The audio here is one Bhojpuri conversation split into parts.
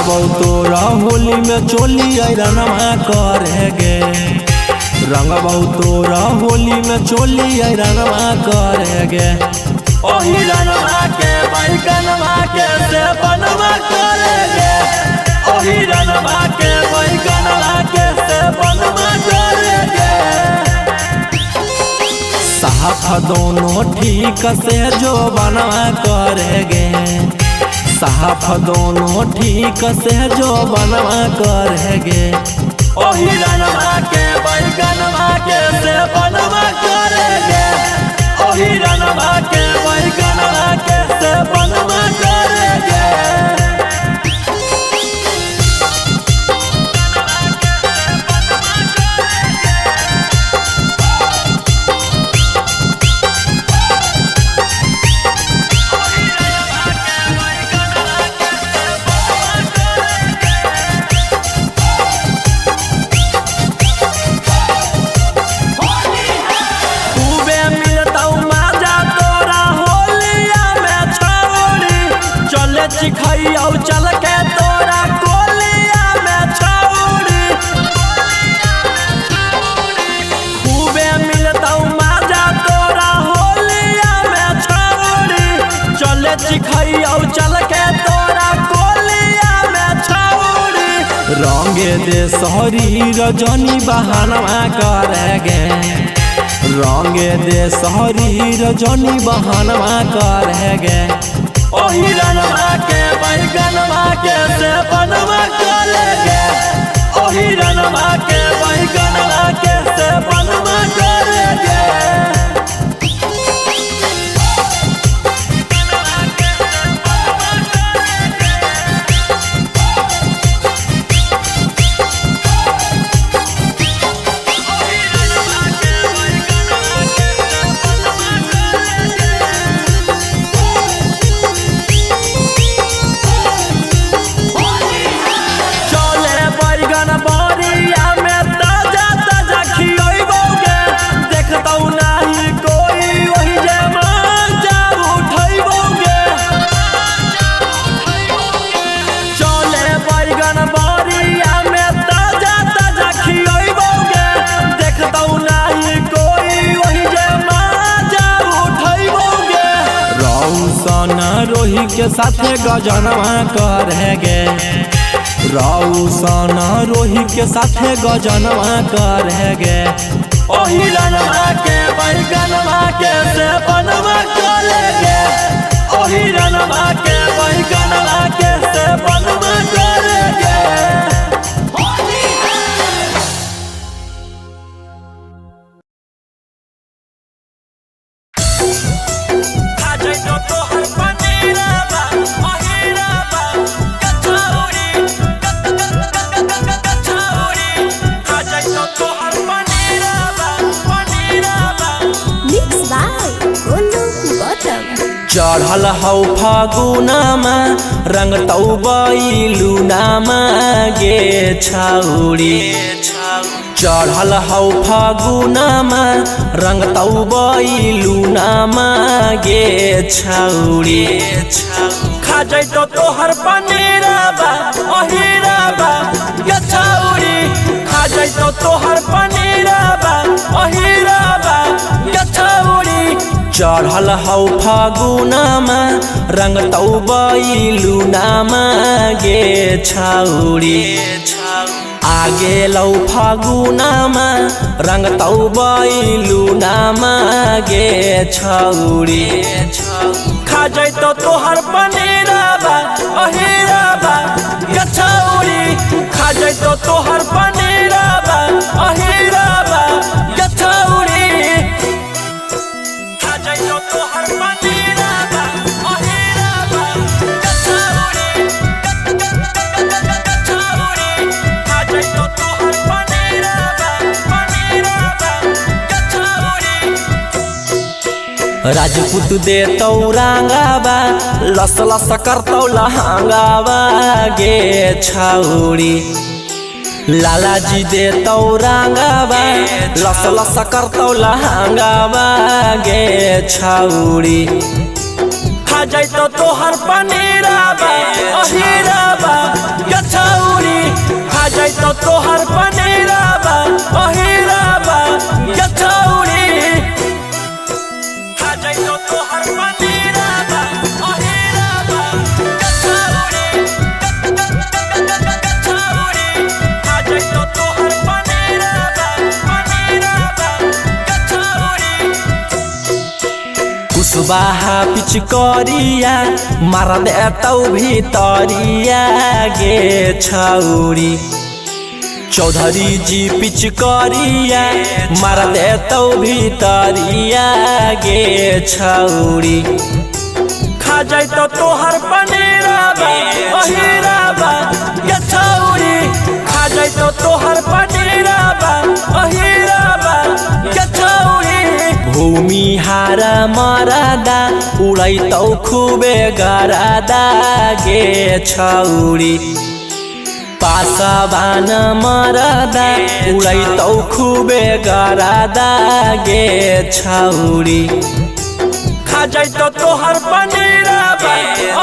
रंगबौ तोरा होली में चोली रनमा करेगे। रंगबौ तोरा होली में चोली रनमा करेगे। ओही रनमा के बैगनमा के से बनवा करेगे। ओही रनमा के बैगनमा के से बनवा करेगे। साफ दोनों ठीक से जो बनवा करेगे। साफ दोनों ठीक से जो बनवा करेगे। ओही रनमा के बैगनमा के से बनवा करेगे। ओही रनमा के बैगनमा के से बनवा करेगे। सिखाइयो चल के तोरा कोलिया में छौड़ी। खूबे मिलतौ मजा तोरा होलिया में छौड़ी। चले सिखाइयो चल के तोरा कोलिया में छौड़ी। रंगे दे शरीर जनी बहानवा करेगे। रंगे दे शरीर जनी बहानवा करेगे। ओही रनमा के बैगनमा के से बनवा करेगे। ओही रनमा के बैगनमा के से बनवा करेगे। रोही के साथे गजनवा करेगे। रौसना रोही के साथे गजनवा करेगे। ओही रनमा के बैगनमा के से बनवा करेगे। ओही रनमा के बैगनमा के से बनवा करेगे। चढ़ल हौ फागुनमा रंग तौ बैलुनामा गे छौरी। चढ़ल हौ फागुनमा रंग तौ बैलुनामा गे छौरी। खा जैतो तोहर पनीरबा ओहिरबा गे छौरी। खा जैतो तोहर पनीरबा ओहिरबा गे छौरी। चढ़ल हौ फागुनमा रंग तौ बैलुनामा गे छौरी। आगे लौ फागुनमा रंग तौ बैलुनामा गे छौरी। खा जैतो तोहर पनीरबा ओहिरबा गे छौरी। खा जैतो तोहर पनीरबा ओहिरबा गे छौरी। राजपूत दे तौ रंगाबा लस लस करतौ लहंगाबा गे छौरी। लालाजी दे तौ रंगाबा लस लस करतौ लहंगाबा गे छौरी। खा जाई तो तोहर पनीराबा अहिराबा गछौरी खा जाई तो तोहर पनीराबा अहिराबा गछौरी खा जाई तो तोहर पनीराबा अहिराबा गछौरी खा जाई तो तोहर पनीराबा गछौरी कुसबाहा पिचकरिया मार देतौ भितरिया गे छौरी चौधरी जी पिचकरिया मार देतौ भितरिया गे छौरी खा जाई तो तोहर पनीराबा अहिराबा गे छौरी खा जाई तो तोहर पनीराबा अहिराबा गे छौरी भूमिहार मरदा उड़ैतौ खूबे गरदा गे छौरी पासवान मरदा उड़ैतौ खूबे गरदा गे छौरी खा जाई तो तोहर पनीराबा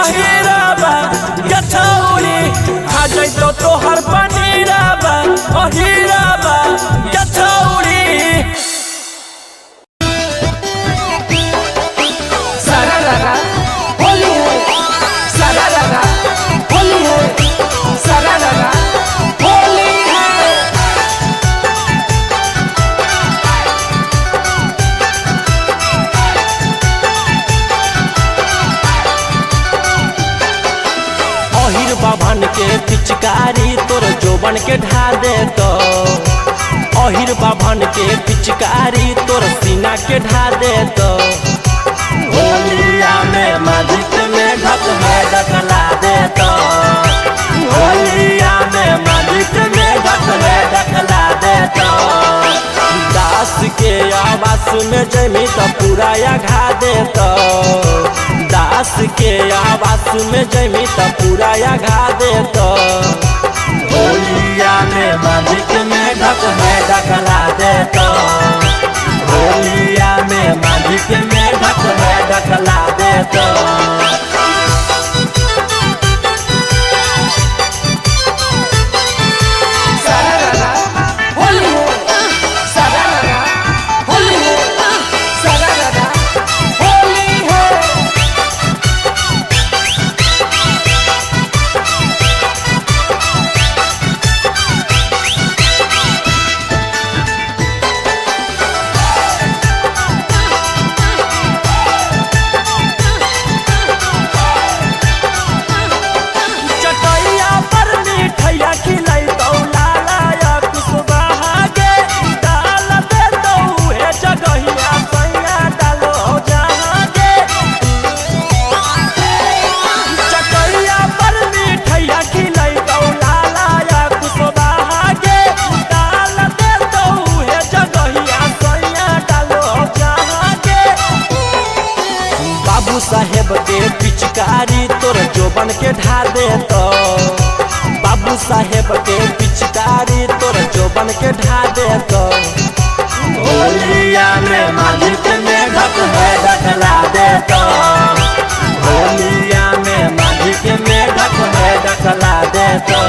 अहिराबा गे छौरी खा जाई तो तोहर पनीराबा अहिराबा गे छौरी बाभन के पिचकारी तोर जोबन के ढा दे तो अहिर बाभन के पिचकारी तोर सीना के ढा दे तो होलिया में मस्जिद में ढक है ढकला दे तो होलिया में मस्जिद में ढक है ढकला दे तो दास के आवास में जमी तो पूरा घा दे तो दास के आवास में जमी तो पूरा घा दे तो होलिया में मस्जिद में ढक है ढकला दे तो होलिया में मस्जिद में ढक है ढकला दे तो साहेब के पिचकारी तोर जोबन के ढा दे तो बाबू साहेब के पिचकारी तोर जोबन के ढा दे तो होलिया में मस्जिद में ढक है ढकला दे तो होलिया में मस्जिद में ढक है ढकला दे तो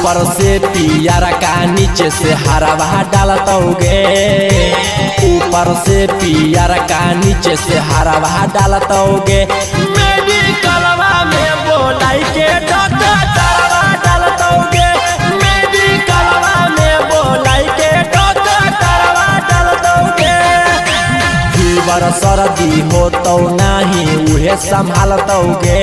ऊपर से पियर का नीचे से हरा डालतोगे, ऊपर से पियर का नीचे से हरा डालतोगे। मेडिकलवा में बोलाई के डॉक्टर तरवा डालतोगे, मेडिकलवा में बोलाई के डॉक्टर तरवा डालतोगे। फीवर सर्दी हो तो नहीं उहे संभालतोगे,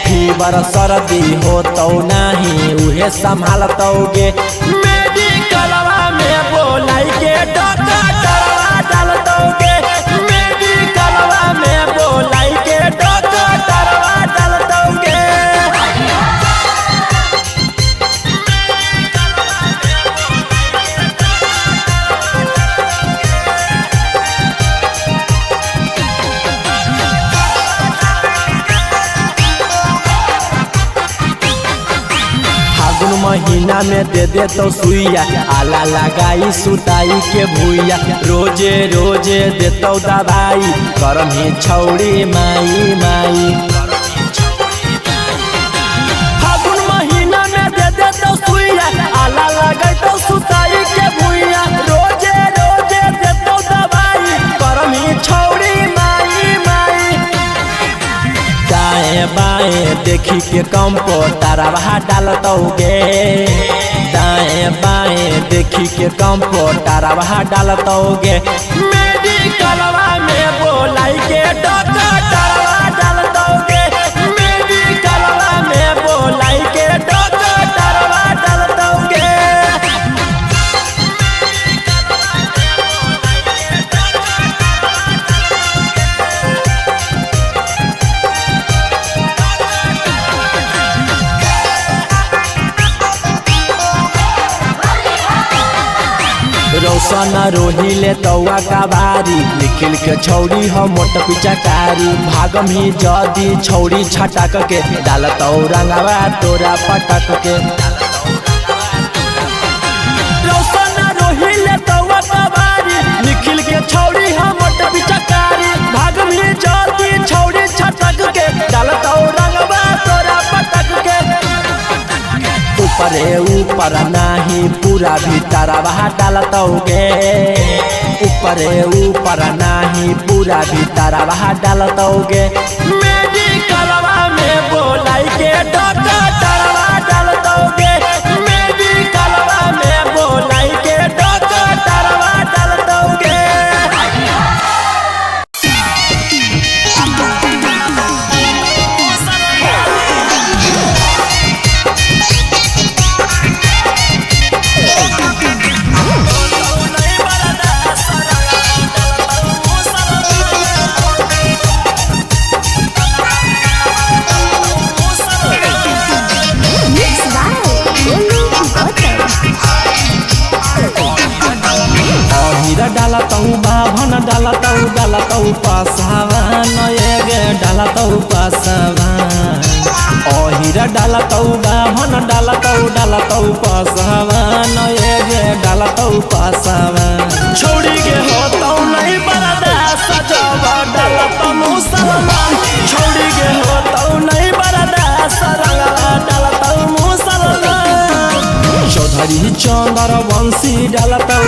फीवर सर्दी हो तो नहीं उहे संभालतोगे। मेडिकलवा में बोलाई के डॉक्टर तरवा डालतोगे, मेडिकलवा में बोलाई के डॉक्टर तरवा डालतोगे। महीना में दे तो सुइया, आला लगाई सुताई के भूया। रोजे रोजे देतो दवाई, करम ही छौड़ी माई माई। फागुन महीना में दे तो सुइया, आला लगाई तो सुताई के भूया। रोजे रोजे देतो दवाई, करम ही छौड़ी माई माई। दाएं बाएं देखी के कंप्यूटरवा डालतोगे, दाएं बाएं देखी के कंप्यूटरवा डालतोगे। मेडिकलवा में बोलाई के डॉक्टर तरवा डालतोगे, मेडिकलवा में बोलाई के डॉक्टर तरवा डालतोगे। रोशन रोहिले तौआ का बारी, निखिल के छौड़ी हो मोट पिचकारी। भागम ही जदी छौड़ी छटक के, डालतौ रंगवा तोरा पटक के। रोशन रोहिले तौआ का बारी, निखिल के छौड़ी हो मोट पिचकारी। भागम ही जदी छौड़ी छटक के, डालतौ रंगवा तोरा पटक के। ऊपरे ऊपर नाही पूरा भीतरवा डालतोगे, ऊपरे ऊपर नाही पूरा भीतरवा डालतोगे। मेडिकलवा में बोलाई के डॉक्टर तरवा डालतोगे, मेडिकलवा में बोलाई के डॉक्टर तरवा डालतोगे। डालतौ बाभन डालतौ पासवान, एगे डालतौ पासवान। अहिरा डालतौ बाभन डालतौ पासवान, एगे डालतौ पासवान। छोड़ी के होतौ नहीं बरदा सजवा डालतौ मुसलमान, छोड़ी के होतौ नहीं बरदा सरंगवा डालतौ मुसलमान। चौधरी चंदर वंशी डालतौ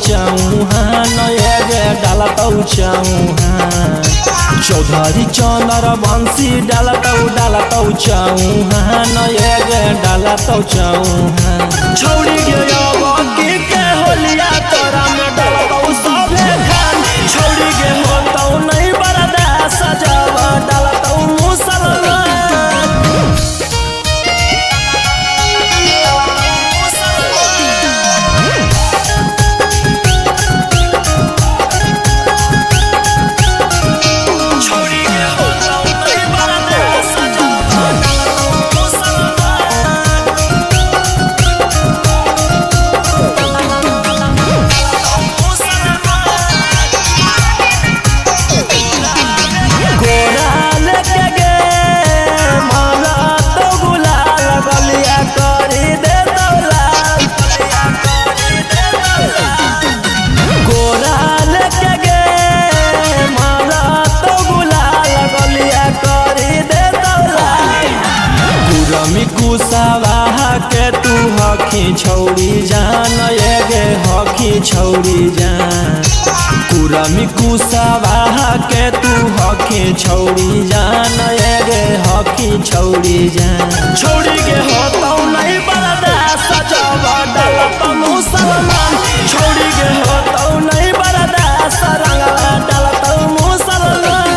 चौहान, एगे डालतौ चौहान। चौधरी चंदर वंशी डालतौ चौहान, एगे डालतौ चौहान। छौड़ी के अबकी के होलिया तोरा में डालतौ सभे खान, छौड़ी के होतौ नहीं बरदा सजवा डालतौ मुसलमान। छौरी जान कुरमी कुसावा के तू हकी छौरी जान गे हकी छौरी जान छौरी के होतौ नहीं बरदा सजावा डालत मुसलमान छौरी के होतौ नहीं बरदा सरंगा डालत मुसलमान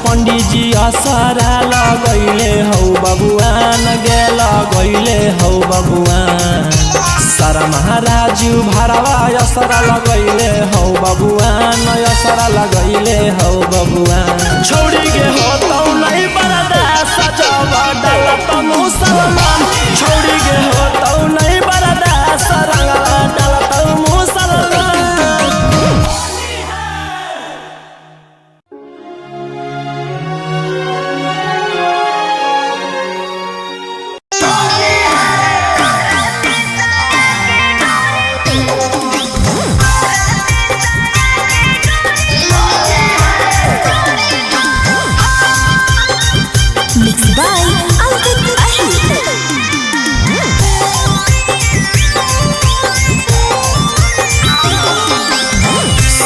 पंडित जी असरा लगैले हौ बबुआन गे लगैले हौ बबुआन सारा महाराजू भरवा असरा लगैले हौ बबुआन असरा लगैले हौ बबुआन छौरी के होतौ नहीं बरदा सजावा डालत मुसलमान छौरी के होतौ नहीं बरदा सरंगा डालत मुसलमान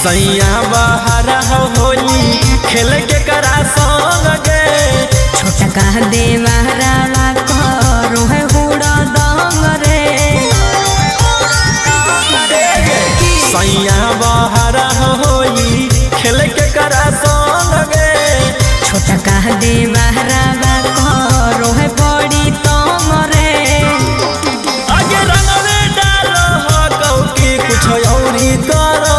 सैया बाहर होली खेल के करा संग गे छोटा कह देवारा करो है हुड़ा दंग रे सैया बाहर होली खेल के करा संग गे छोटा कह देवारा करो है बड़ी तंग रे आगे रंग में डालो हो कौ की कुछ औरी करो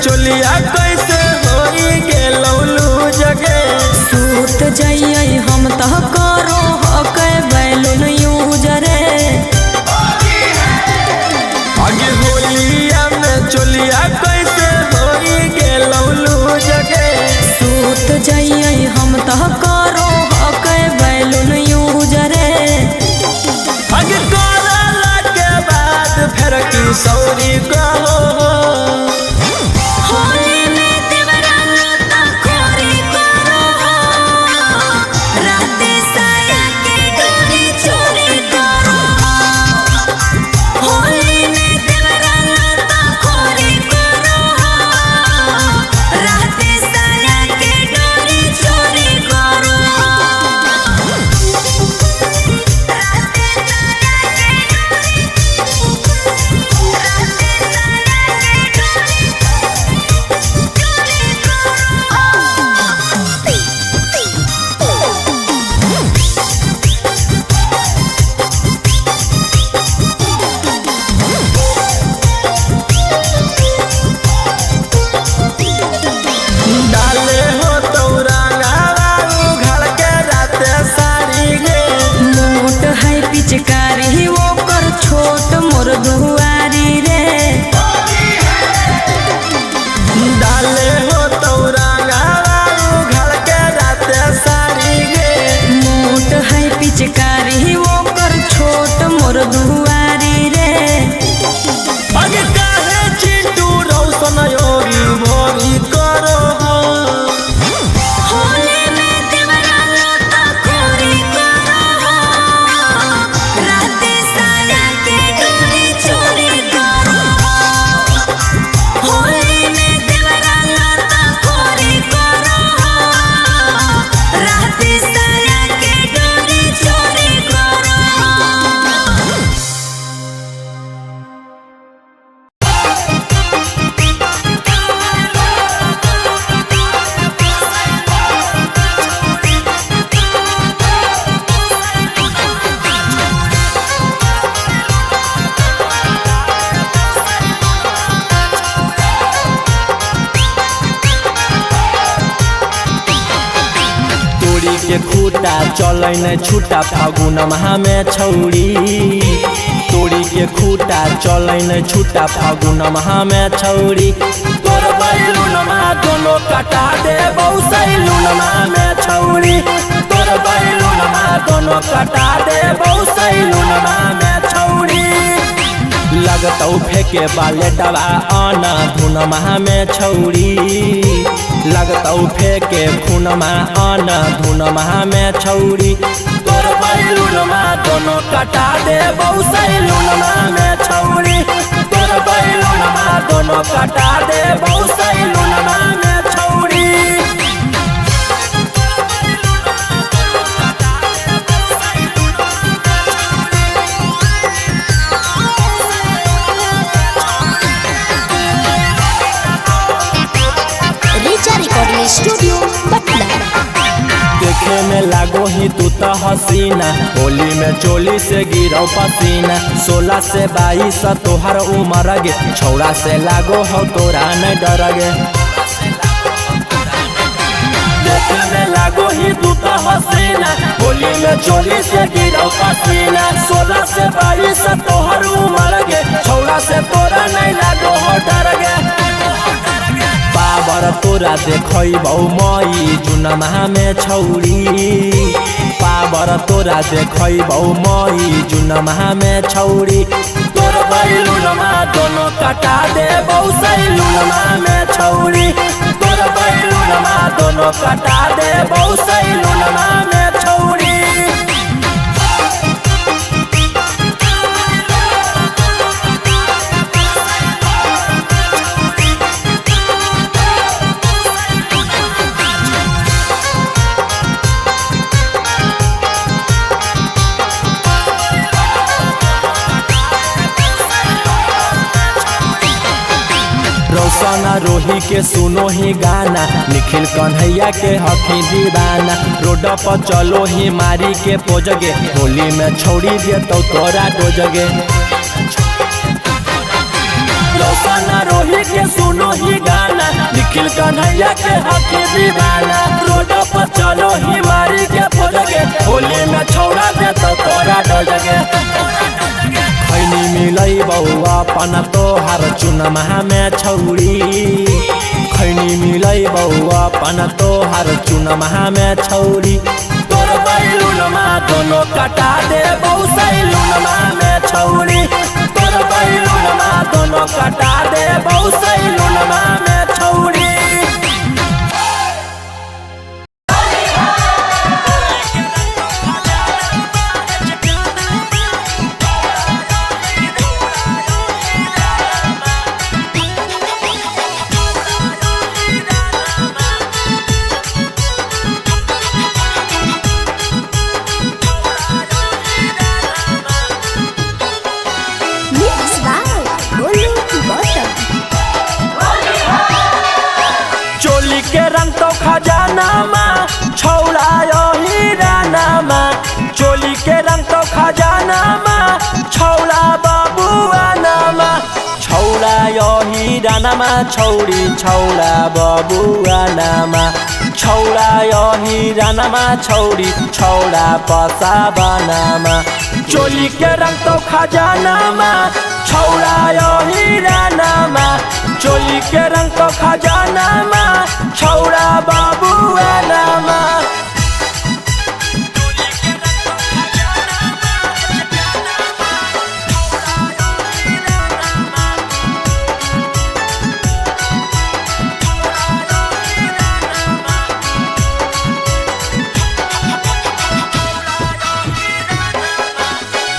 चोलिया कैसे होई गेलौलू जगे सूत जाइए हम तह करो हके बैलून यूज रे आगे होलिया में चोलिया कैसे होई गेलौलू जगे सूत जाइए हम तह करो हके बैलून यूज रे आगे करला के बाद फिर की सौरी कहो रात साया के डोरी चोरी करो के खूटा चलै न छूटा फागुन माह में छौरी तोड़ी के खूटा चलै न छूटा फागुन माह में छौरी तोर बैलून माँ दोनों कटा दे सैलून माह में छौरी तोर बैलून माँ दोनों कटा दे सैलून माह में छौरी लगतौ फेंके बाले दवा आना धुन माह में छौरी लगतौ फेंके खून माँ आना धुन माह में छौरी तोर बैलून माँ दोनों कटा दे सैलून माह में छौरी तोर बैलून माँ दोनों कटा दे सैलून माह में छौरी स्टूडियो पटना। देखे में लागो ही तू तो हसीना होली में चोली से गिरो पसीना 16 से 22 तोहर उम्र गे छौड़ा से लागो हो तोरा न डर गे देखे में लागो ही तू तो हसीना होली में चोली से गिरो पसीना 16 से 22 तोहर उम्र गे छौड़ा से तोरा नहीं लागो हो डर गे पावर तोरा देखबौ मई जुन माह में छौरी पावर तोरा देखबौ मई जुन माह में छौरी तोर बैलून माँ दोनों कटा दे सैलून माह में छौरी तोर बैलून माँ दोनों कटा दे सैलून माह में छौरी रोशना रोही के सुनो ही गाना निखिल कन्हैया के हकी दीवाना रोड पर चलो ही मारी के पोजगे होली में छोड़ी दे तो तोरा डोजगे रोशना रोही के सुनो ही गाना निखिल कन्हैया के हकी दीवाना रोड पर चलो ही मारी के पोजगे होली में छोड़ा दे तो तोरा डोजगे खैनी मिलै बौआ अपन तोहार चुन माह में छौरी खैनी मिलै बौआ अपन तोहार चुन माह में छौरी तोर बैलून माँ दोनों कटा दे सैलून माह में छौरी तोर बैलून माँ दोनों कटा दे सैलून माह में छौरी चोली के रंग तो खजाना माँ छौड़ा हीराना माँ चोली के रंग तो खजाना माँ छौड़ा बबुआ नामा छौड़ा हीराना माँ छौड़ी छौड़ा बबुआ नामा छौड़ा हीराना माँ छौड़ी छौड़ा पसा बनामा चोली के रंग तो खजाना माँ छौड़ा हीराना माँ चोली के रंग तो खजाना माँ छौड़ा बबुआ नामा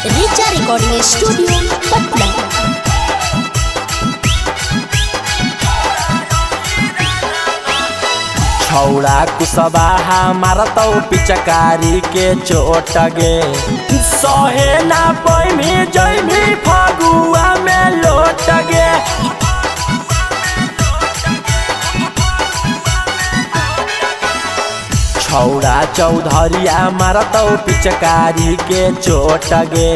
रिचा रिकॉर्डिंग स्टूडियो पटना। छौड़ा कुशवाहा मारतौ पिचकारी के चोट गे सहे ना पैमी जैमी फगुआ में लोट गे छौड़ा चौधरिया मारतौ पिचकारी के चोट गे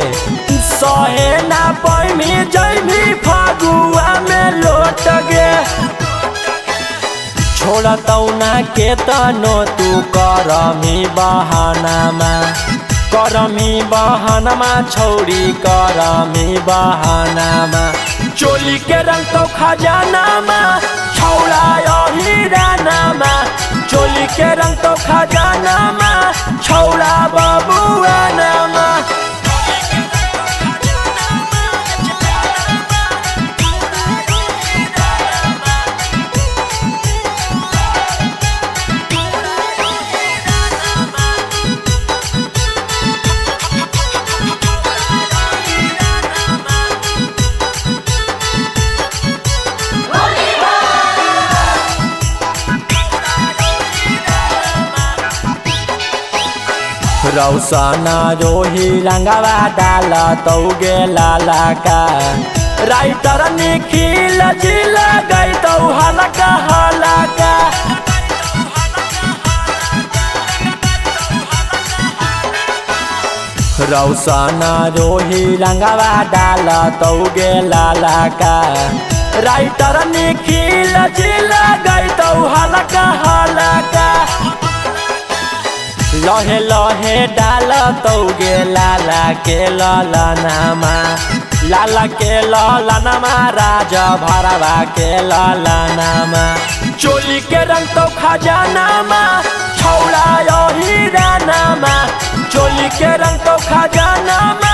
सहे ना पैमी जैमी फगुआ में लोट गे छोड़ छोड़तौ ना के तनो तू करमी बहानामा करमी बहानामा छौरी करमी बहानामा चोली के रंग तो खजानामा छौरा अहिरानामा चोली के रंग तो खजानामा छौरा बबुआनामा रौसना रोही रंगवा डाल तौगे लाला का राइटर निखिल जिल गई तो हलका हलका रौसना रोही रंगवा डाल तौगे लाला का राइटर निखिल जिल गई तो हलका हलका लहे लहे डाल तौगे लाला के ललनामा लाला के ललनामा राजा भरवा के ललनामा चोली के रंग तो खजानामा छौरा अहिरानामा चोली के रंग तो खजानामा